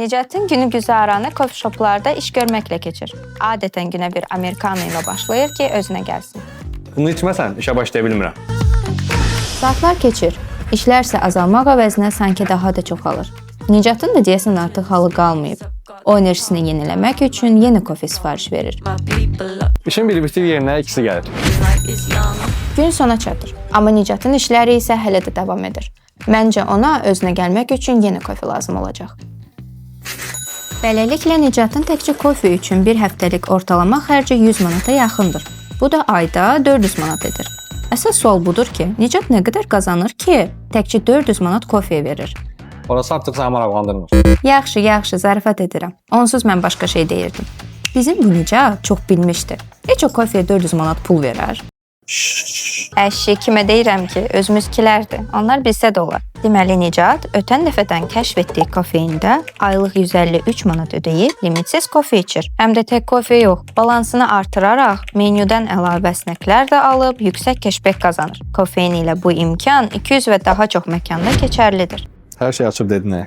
Nicatın günü güzaranı kofe shoplarda iş görməklə keçir. Adətən günə bir amerikano ilə başlayır ki, özünə gəlsin. Bunu içməsən işə başlaya bilmirəm. Saatlar keçir. İşlərsə azalmaq əvəzinə sanki daha da çoxalır. Nicatın da deyəsən artıq halı qalmayıb. O enerjisini yeniləmək üçün yeni kofe sifariş verir. İşin biri bitir yerinə ikisi gəlir. Gün sona çatır. Amma Nicatın işləri isə hələ də davam edir. Məncə ona özünə gəlmək üçün yeni kofe lazım olacaq. Beləliklə Nicatın təkcə kofe üçün bir həftəlik ortalama xərci 100 manata yaxındır. Bu da ayda 400 manat edir. Əsas sual budur ki, Nicat nə qədər qazanır ki, təkcə 400 manat kofeyə verir? Orası artıq səni maraqlandırmır. Yaxşı, zarafat edirəm. Onsuz mən başqa şey deyirdim. Bizim bu Nicat çox bilmişdi. Heç o kofeyə 400 manat pul verər? Əşi, kimə deyirəm ki, özümüzkilərdir. Onlar bilsə də olar. Deməli, Nicat ötən dəfədən kəşf etdiyi kofeində aylıq 153 manat ödəyib limitsiz kofe içir. Həm də tək kofe yox, balansını artıraraq menyudan əlavə sneklər də alıb yüksək keşbek qazanır. Kofein ilə bu imkan 200 və daha çox məkanda keçərlidir. Hər şey açıb dedin.